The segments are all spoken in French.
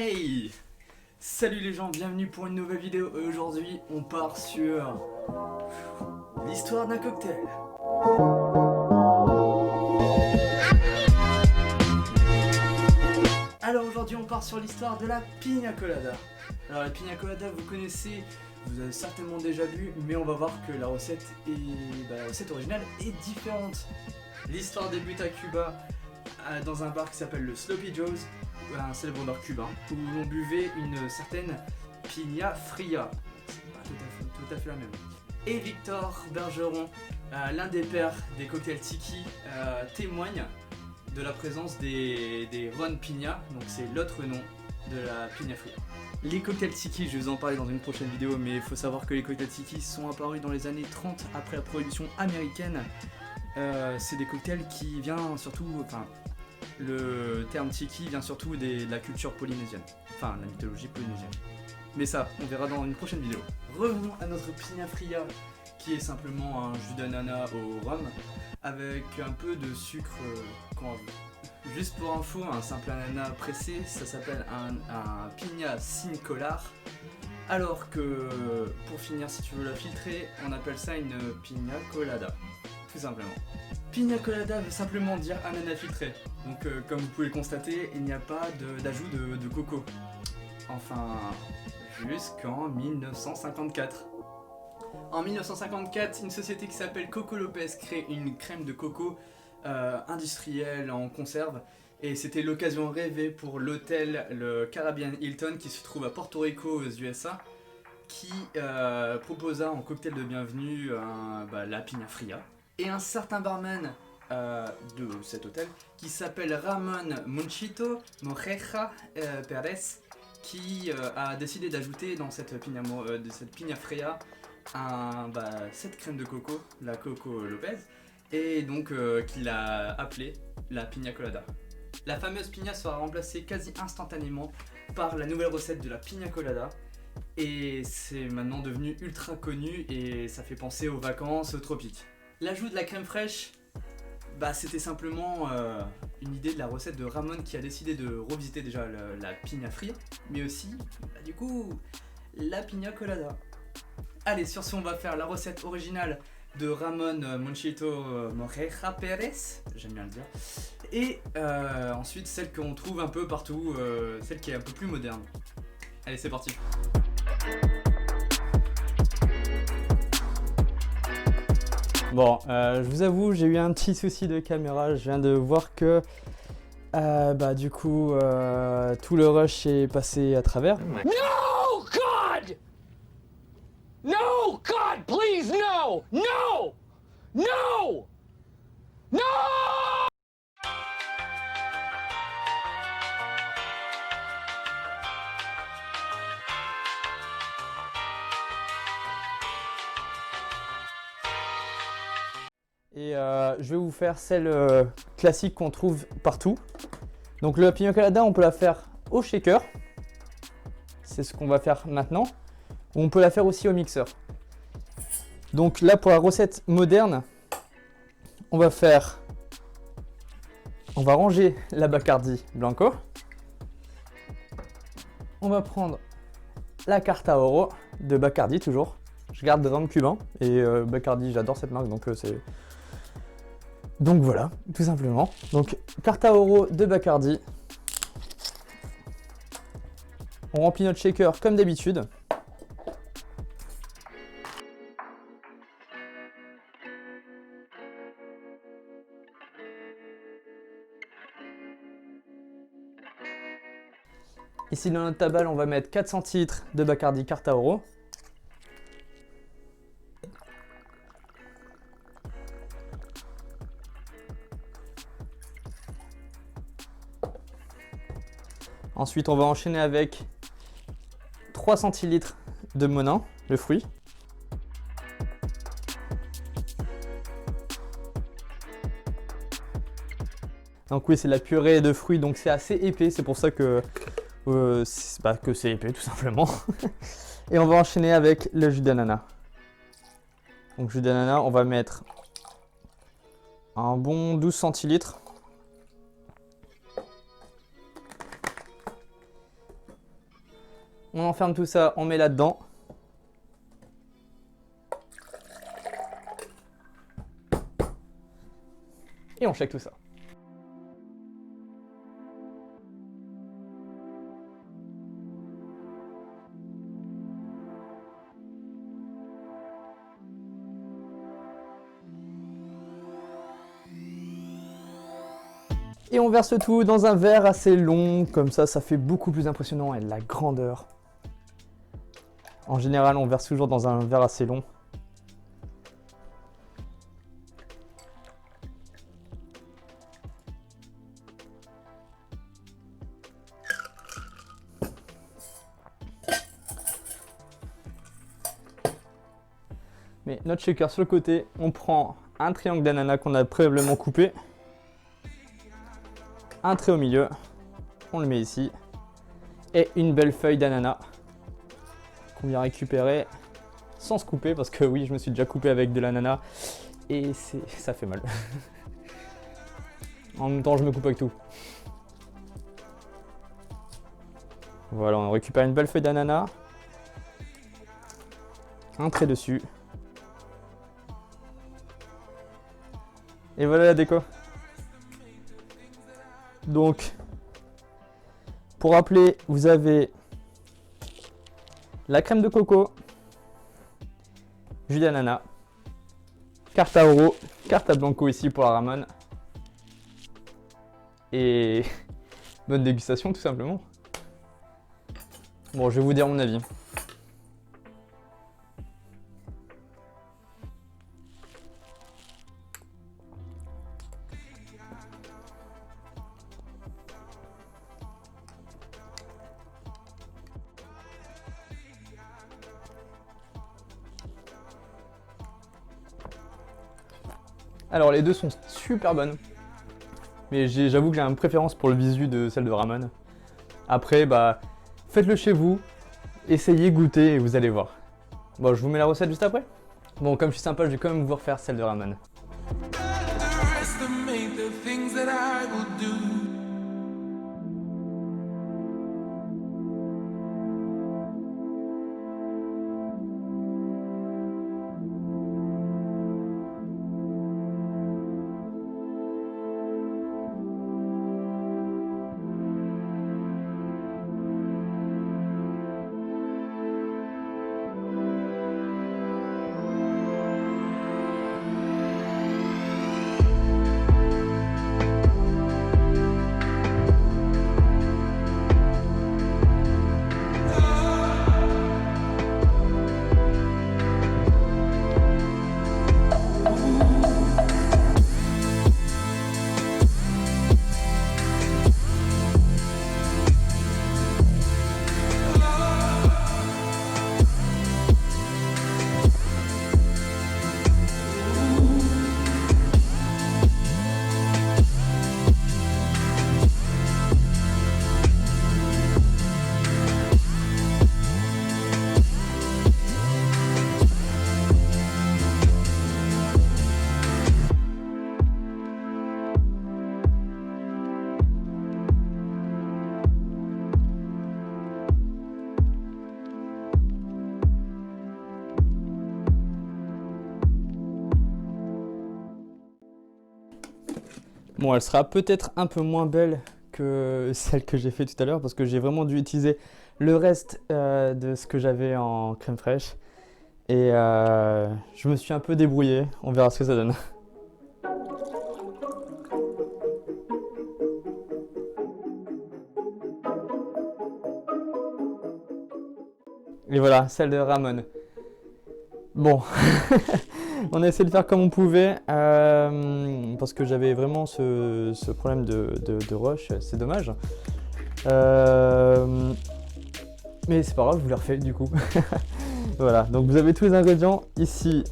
Hey! Salut les gens, bienvenue pour une nouvelle vidéo. Aujourd'hui, on part sur l'histoire d'un cocktail. Alors aujourd'hui, on part sur l'histoire de la Pina Colada. Alors la Pina Colada, vous connaissez, vous avez certainement déjà vu, mais on va voir que la recette originale est différente. L'histoire débute à Cuba, dans un bar qui s'appelle le Sloppy Joe's, un célèbre bar cubain, où l'on buvait une certaine Piña Fria. C'est pas tout à fait la même. Et Victor Bergeron, l'un des pères des cocktails tiki, témoigne de la présence des Ron Piña, donc c'est l'autre nom de la Piña Fria. Les cocktails tiki, je vais vous en parler dans une prochaine vidéo, mais il faut savoir que les cocktails tiki sont apparus dans les années 30 après la prohibition américaine. C'est des cocktails qui viennent surtout, le terme tiki vient surtout de la culture polynésienne, enfin la mythologie polynésienne. Mais ça, on verra dans une prochaine vidéo. Revenons à notre Piña Fria, qui est simplement un jus d'ananas au rhum, avec un peu de sucre qu'on veut. Juste pour info, un simple ananas pressé, ça s'appelle un Piña Sin Collar, alors que, pour finir, si tu veux la filtrer, on appelle ça une Piña Colada. Tout simplement. Piña Colada veut simplement dire ananas filtré. Donc comme vous pouvez le constater, il n'y a pas d'ajout de coco. Enfin, jusqu'en 1954. En 1954, une société qui s'appelle Coco Lopez crée une crème de coco industrielle en conserve. Et c'était l'occasion rêvée pour l'hôtel, le Caribbean Hilton, qui se trouve à Porto Rico aux USA, qui proposa en cocktail de bienvenue la Piña Fria. Et un certain barman de cet hôtel qui s'appelle Ramon Monchito Moreja Pérez qui a décidé d'ajouter dans cette Piña Fria cette crème de coco, la Coco Lopez, et donc qu'il a appelée la Piña Colada. La fameuse Piña sera remplacée quasi instantanément par la nouvelle recette de la Piña Colada. Et c'est maintenant devenu ultra connu et ça fait penser aux vacances aux tropiques. L'ajout de la crème fraîche, c'était simplement une idée de la recette de Ramon qui a décidé de revisiter déjà la Piña Fria, mais aussi, du coup, la Piña Colada. Allez, sur ce, on va faire la recette originale de Ramon Monchito Moreja Pérez, j'aime bien le dire, et ensuite celle qu'on trouve un peu partout, celle qui est un peu plus moderne. Allez, c'est parti. Bon, je vous avoue, j'ai eu un petit souci de caméra. Je viens de voir que du coup, tout le rush est passé à travers. No, God! No, God, please, no! No! No! No! Et je vais vous faire celle classique qu'on trouve partout. Donc la Piña Colada, on peut la faire au shaker. C'est ce qu'on va faire maintenant. Ou on peut la faire aussi au mixeur. Donc là, pour la recette moderne, on va ranger la Bacardi Blanco. On va prendre la Carta Oro de Bacardi toujours. Je garde rhum cubain et Bacardi, j'adore cette marque, donc c'est... Donc voilà, tout simplement. Donc Carta Oro de Bacardi. On remplit notre shaker comme d'habitude. Ici dans notre tabale, on va mettre 4 centilitres de Bacardi Carta Oro. Ensuite, on va enchaîner avec 3 centilitres de Monin, le fruit. Donc oui, c'est de la purée de fruits, donc c'est assez épais, c'est pour ça que c'est épais tout simplement. Et on va enchaîner avec le jus d'ananas. Donc jus d'ananas, on va mettre un bon 12 centilitres. On enferme tout ça, on met là-dedans. Et on shake tout ça. Et on verse tout dans un verre assez long, comme ça fait beaucoup plus impressionnant et la grandeur. En général, on verse toujours dans un verre assez long. Mais notre shaker sur le côté, on prend un triangle d'ananas qu'on a préalablement coupé. Un trait au milieu, on le met ici, et une belle feuille d'ananas qu'on vient récupérer sans se couper, parce que oui, je me suis déjà coupé avec de l'ananas et ça fait mal. En même temps, je me coupe avec tout. Voilà, on récupère une belle feuille d'ananas, un trait dessus, et voilà la déco. Donc, pour rappeler, vous avez la crème de coco, jus d'ananas, carte à oro, carte à blanco ici pour la ramen. Et bonne dégustation tout simplement. Bon, je vais vous dire mon avis. Alors les deux sont super bonnes, mais j'avoue que j'ai une préférence pour le visu de celle de ramen. Après, bah, faites-le chez vous, essayez, goûtez et vous allez voir. Bon, je vous mets la recette juste après. Bon, comme je suis sympa, je vais quand même vous refaire celle de ramen. Bon, elle sera peut-être un peu moins belle que celle que j'ai fait tout à l'heure parce que j'ai vraiment dû utiliser le reste de ce que j'avais en crème fraîche. Et je me suis un peu débrouillé, on verra ce que ça donne. Et voilà, celle de ramen. Bon, on a essayé de faire comme on pouvait parce que j'avais vraiment ce problème de rush, c'est dommage. Mais c'est pas grave, je vous l'ai refait du coup. Voilà, donc vous avez tous les ingrédients. Ici,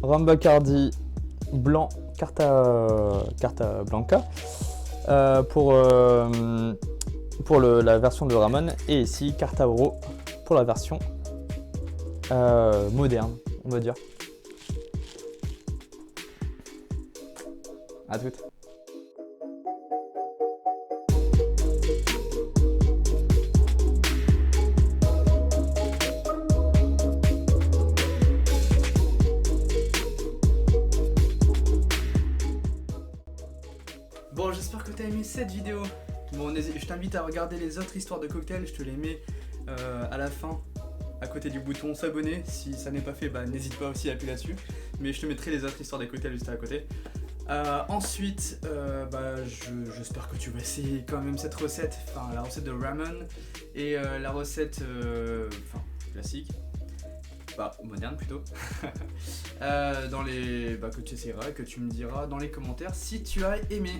rhum Bacardi blanc, carta blanca pour la version de ramen. Et ici, carta oro pour la version moderne, on va dire. À toutes. t'as aimé cette vidéo, bon, je t'invite à regarder les autres histoires de cocktails, je te les mets à la fin, à côté du bouton s'abonner. Si ça n'est pas fait, bah, n'hésite pas aussi à appuyer là-dessus. Mais je te mettrai les autres histoires de cocktails juste à côté. Ensuite, j'espère que tu vas essayer quand même cette recette, enfin la recette de ramen et la recette classique, moderne plutôt, que tu essaieras, que tu me diras dans les commentaires si tu as aimé.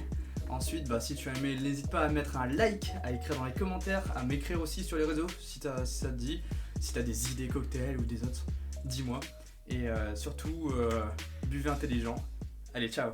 Ensuite, si tu as aimé, n'hésite pas à mettre un like, à écrire dans les commentaires, à m'écrire aussi sur les réseaux si ça te dit, si tu as des idées cocktails ou des autres, dis-moi. Et surtout, buvez intelligent. Allez, ciao!